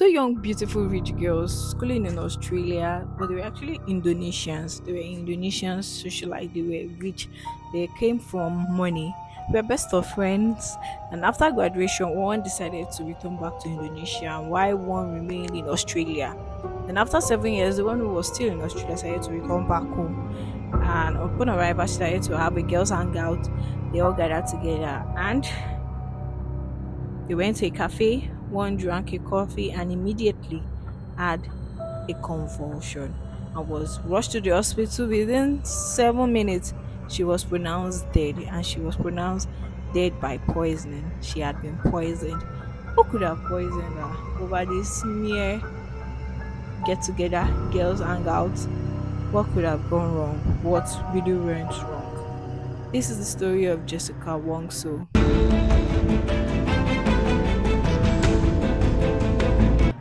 Two young, beautiful, rich girls schooling in Australia, but they were actually Indonesians. They were Indonesian socialite. They were rich. They came from money. We were best of friends. And after graduation, one decided to return back to Indonesia, while one remained in Australia. Then, after 7 years, the one who was still in Australia decided to return back home. And upon arrival, she decided to have a girls' hangout. They all gathered together and they went to a cafe, one drank a coffee, and immediately had a convulsion and was rushed to the hospital. Within 7 minutes, she was pronounced dead, and she was pronounced dead by poisoning. She had been poisoned. Who could have poisoned her over this mere get together, girls hang out? What could have gone wrong? What really went wrong? This is the story of Jessica Wongso.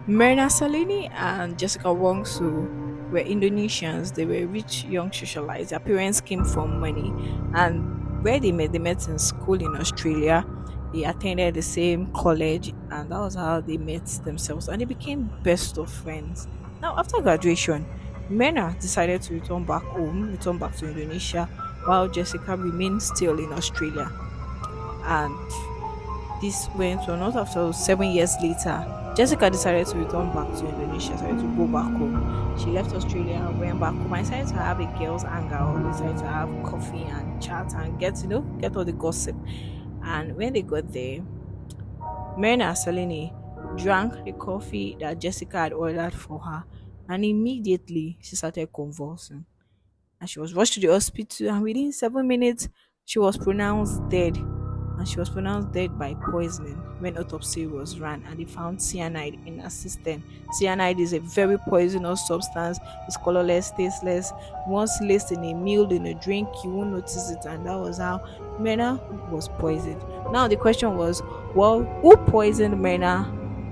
Myrna Salini and Jessica Wongso were Indonesians. They were rich young socialites. Their parents came from money, and where they met in school in Australia. They attended the same college, and that was how they met themselves, and they became best of friends. Now, after graduation, Myrna decided to return back home, return back to Indonesia, while Jessica remained still in Australia. And this went on not after 7 years later. Jessica decided to return back to Indonesia, decided to go back home. She left Australia and went back home. I decided to have a girls' hangout, decided to have coffee and chat and get all the gossip. And when they got there, Myrna Salini drank the coffee that Jessica had ordered for her, and immediately she started convulsing. And she was rushed to the hospital, and within 7 minutes, she was pronounced dead. And she was pronounced dead by poisoning when autopsy was run, and they found cyanide in her system. Cyanide is a very poisonous substance. It's colorless, tasteless. Once laced in a meal, in a drink, you won't notice it, and that was how Mena was poisoned. Now the question was, well, who poisoned Mena,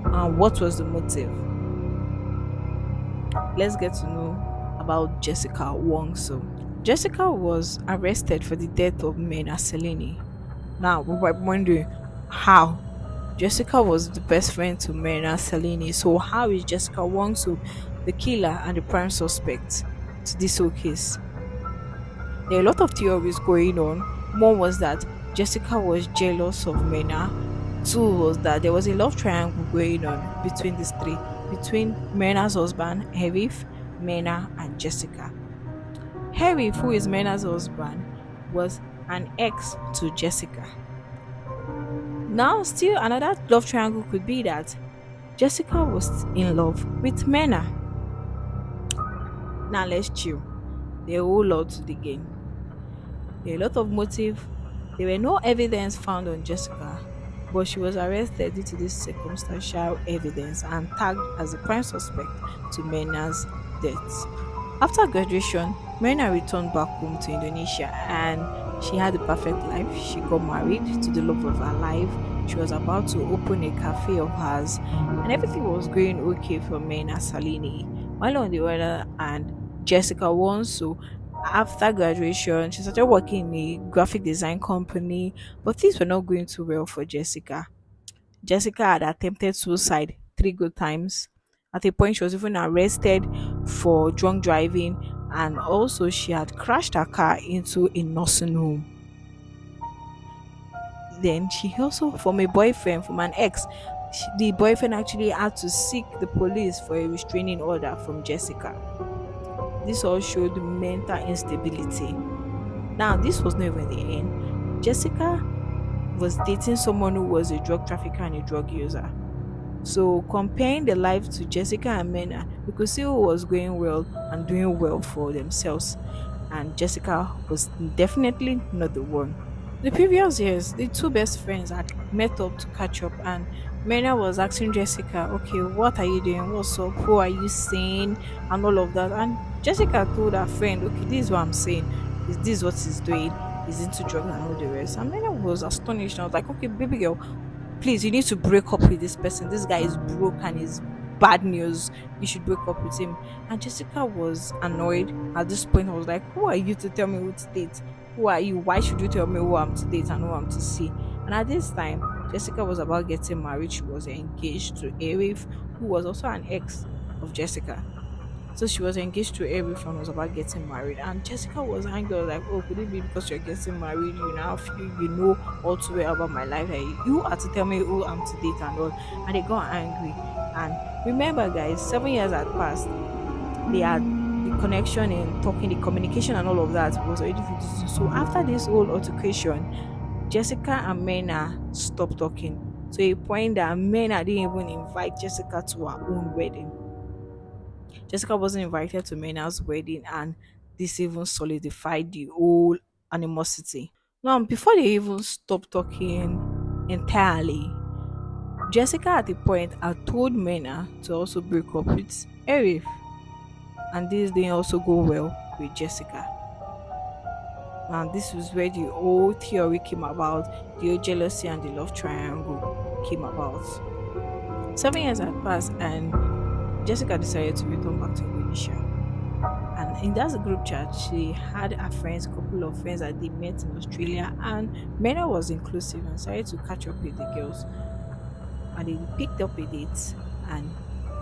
and what was the motive? Let's get to know about Jessica Wongso. Jessica was arrested for the death of Mena Selini. Now we were wondering how Jessica was the best friend to Mena Selini. So how is Jessica Wongso the killer and the prime suspect to this whole case? There are a lot of theories going on. One was that Jessica was jealous of Mena. Two was that there was a love triangle going on between these three, between Mena's husband, Herif, Mena, and Jessica. Herif, who is Mena's husband, was an ex to Jessica. Now, still another love triangle could be that Jessica was in love with Mena. Now, let's chill. There are a whole lot to the game. There are a lot of motive. There were no evidence found on Jessica, but she was arrested due to this circumstantial evidence and tagged as the prime suspect to Mena's death. After graduation, Mena returned back home to Indonesia and she had the perfect life. She got married to the love of her life. She was about to open a cafe of hers, and everything was going okay for Mena Salini. While on the other hand, Jessica Wonso, after graduation, she started working in a graphic design company, but things were not going too well for Jessica. Jessica had attempted suicide 3 good times. At a point, she was even arrested for drunk driving, and also she had crashed her car into a nursing home. Then she also, from a boyfriend, from an ex, the boyfriend actually had to seek the police for a restraining order from Jessica. This all showed mental instability. Now, this was not even the end. Jessica was dating someone who was a drug trafficker and a drug user. So, comparing the life to Jessica and Mena, we could see who was going well and doing well for themselves. And Jessica was definitely not the one. The previous years, the two best friends had met up to catch up, and Mena was asking Jessica, okay, what are you doing? What's up? Who are you seeing? And all of that. And Jessica told her friend, okay, this is what I'm saying. Is this what he's doing? He's into drugs and all the rest. And Mena was astonished. I was like, okay, baby girl, please, you need to break up with this person. This guy is broke and is bad news. You should break up with him. And Jessica was annoyed at this point. I was like, who are you to tell me who to date? Who are you? Why should you tell me who I'm to date and who I'm to see? And at this time, Jessica was about getting married. She was engaged to Arif, who was also an ex of Jessica. So she was engaged to Arif and was about getting married. And Jessica was angry, was like, "Oh, could it be because you're getting married? You now feel you know all too well about my life. Like, you are to tell me who I'm to date and all." And they got angry. And remember, guys, 7 years had passed. They had the connection in talking, the communication and all of that was already reduced. So after this whole altercation, Jessica and Mena stopped talking to a point that Mena didn't even invite Jessica to her own wedding. Jessica wasn't invited to Mena's wedding, and this even solidified the whole animosity. Now, before they even stopped talking entirely, Jessica at the point had told Mena to also break up with Arif, and this didn't also go well with Jessica. And this was where the whole theory came about, the whole jealousy and the love triangle came about. 7 years had passed, and Jessica decided to return back to Indonesia. And in that group chat, she had her friends, a couple of friends that they met in Australia, and Mena was inclusive and started to catch up with the girls. And they picked up a date and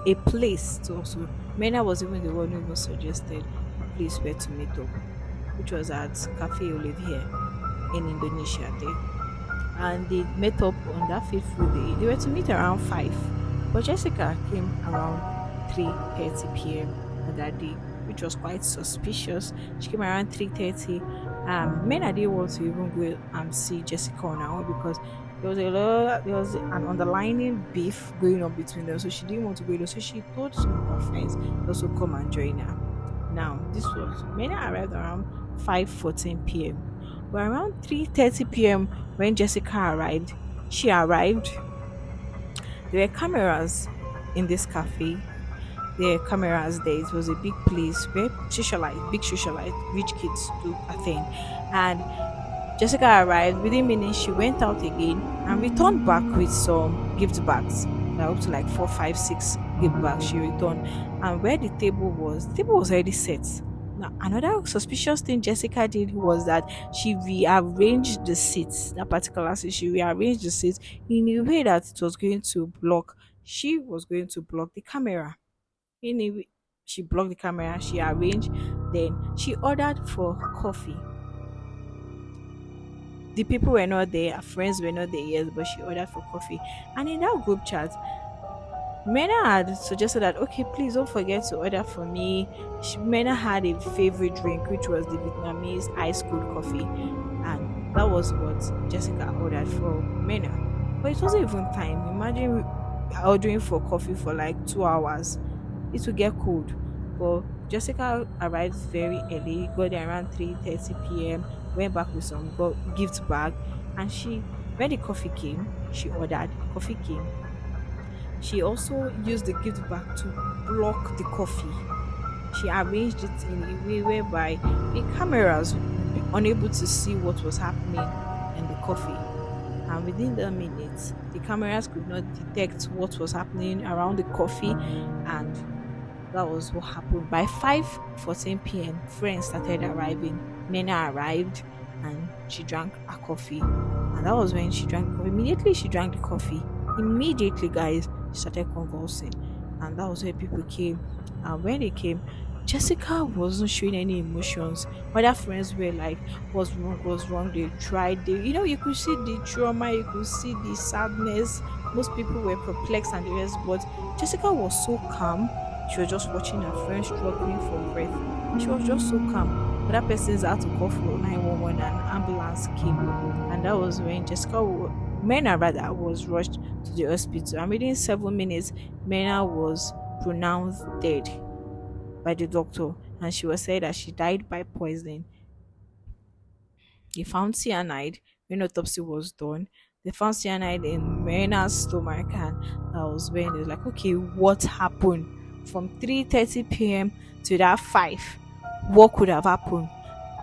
a place to also. Mena was even the one who even suggested a place where to meet up, which was at Cafe Olivier in Indonesia there. And they met up on that fateful day. They were to meet around 5, but Jessica came around 3:30 p.m. on that day, which was quite suspicious. She came around 3:30. Mena didn't want to even go and see Jessica on her own because there was an underlying beef going on between them, so she didn't want to go alone. So she told some of her friends to also come and join her. Now, this was Mena arrived around 5:14 p.m. But around 3:30 p.m. when Jessica arrived, she arrived. There were cameras in this cafe. There were cameras there. It was a big place where big socialite, rich kids do a thing. And Jessica arrived. Within minutes, she went out again and returned back with some gift bags. Like up to like 4, 5, 6 gift bags. She returned, and where the table was already set. Now, another suspicious thing Jessica did was that she rearranged the seats. That particular seat, she rearranged the seats in a way that it was going to block. She was going to block the camera. In a way, she blocked the camera. She arranged. Then she ordered for coffee. The people were not there, her friends were not there yet, but she ordered for coffee. And in that group chat, Mena had suggested that, okay, please don't forget to order for me. Mena had a favorite drink, which was the Vietnamese ice cold coffee. And that was what Jessica ordered for Mena. But it wasn't even time. Imagine ordering for coffee for like 2 hours. It will get cold. But Jessica arrived very early, got there around 3:30 p.m., went back with some gift bag, and when the coffee came, she ordered, coffee came. She also used the gift bag to block the coffee. She arranged it in a way whereby the cameras would be unable to see what was happening in the coffee. And within the minutes, the cameras could not detect what was happening around the coffee, and that was what happened. By 5:14 p.m., friends started arriving. Mena arrived and she drank her coffee. And that was when she drank the coffee. Immediately she drank the coffee. Immediately, guys, she started convulsing. And that was where people came. And when they came, Jessica wasn't showing any emotions. Other friends were like, what's wrong, what's wrong? They tried. You could see the trauma, you could see the sadness. Most people were perplexed and the rest. But Jessica was so calm. She was just watching her friend struggling for breath. She was just so calm. Other persons had to call for 911 and ambulance came. And that was when Mena rather was rushed to the hospital. And within 7 minutes, Mena was pronounced dead by the doctor. And she was said that she died by poison. They found cyanide when autopsy was done. They found cyanide in Mena's stomach, and that was when they was like, okay, what happened from 3:30 p.m. to that 5? What could have happened?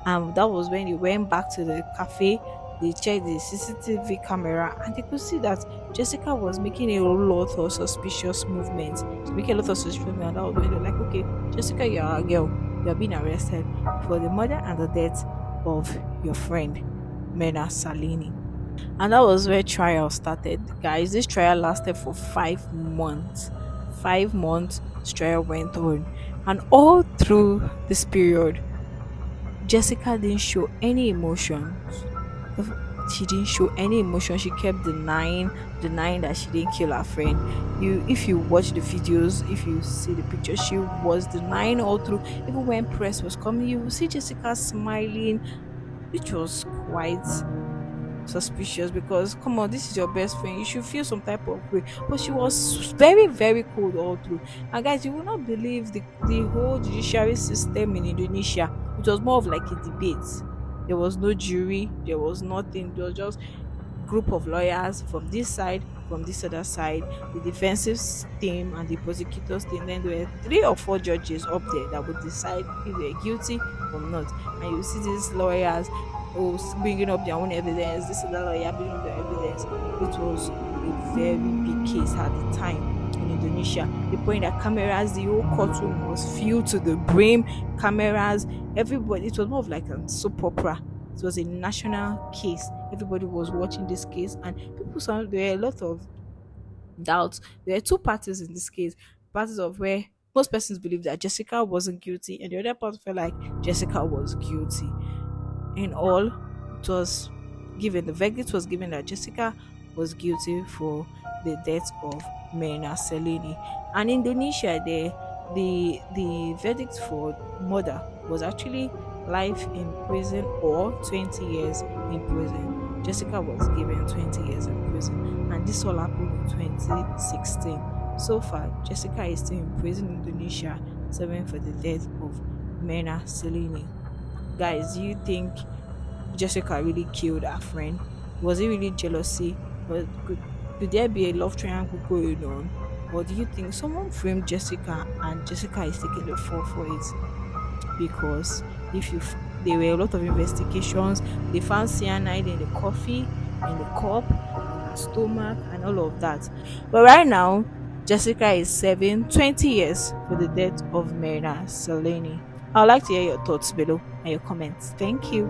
And that was when they went back to the cafe. They checked the CCTV camera, and they could see that Jessica was making a lot of suspicious movements. She making a lot of suspicious movements. And that was when they were like, okay, Jessica, you're a girl. You're being arrested for the murder and the death of your friend, Mena Salini. And that was where trial started. Guys, this trial lasted for 5 months. 5 months, this trial went on. And all through this period, Jessica didn't show any emotions. She didn't show any emotion. She kept denying that she didn't kill her friend. If you watch the videos, if you see the pictures, she was denying all through. Even when press was coming, you will see Jessica smiling, which was quite suspicious because come on, this is your best friend, you should feel some type of way. But she was very, very cold all through. And guys, you will not believe the whole judiciary system in Indonesia. It was more of like a debate. There was no jury, there was nothing, there was just group of lawyers from this side, from this other side, the defensive team and the prosecutors team. Then there were 3 or 4 judges up there that would decide if they're guilty or not. And you see these lawyers bringing up their own evidence, this other lawyer bringing up their evidence. It was a very big case at the time in Indonesia. The point that cameras, the whole courtroom was filled to the brim, cameras, everybody. It was more of like a soap opera. It was a national case. Everybody was watching this case, and people saw there were a lot of doubts. There are two parties in this case. Parties of where most persons believe that Jessica wasn't guilty, and the other part felt like Jessica was guilty. In all, it was given, the verdict was given that Jessica was guilty for the death of Mena Selini. And Indonesia, the verdict for murder was actually life in prison or 20 years in prison. Jessica was given 20 years in prison, and this all happened in 2016. So far, Jessica is still in prison in Indonesia, serving for the death of Mena Selini. Guys, do you think Jessica really killed her friend? Was it really jealousy? But could there be a love triangle going on? Or do you think someone framed Jessica and Jessica is taking the fall for it? Because there were a lot of investigations, they found cyanide in the coffee, in the cup, in her stomach, and all of that. But right now, Jessica is serving 20 years for the death of Myrna Seleni. I'd like to hear your thoughts below and your comments. Thank you.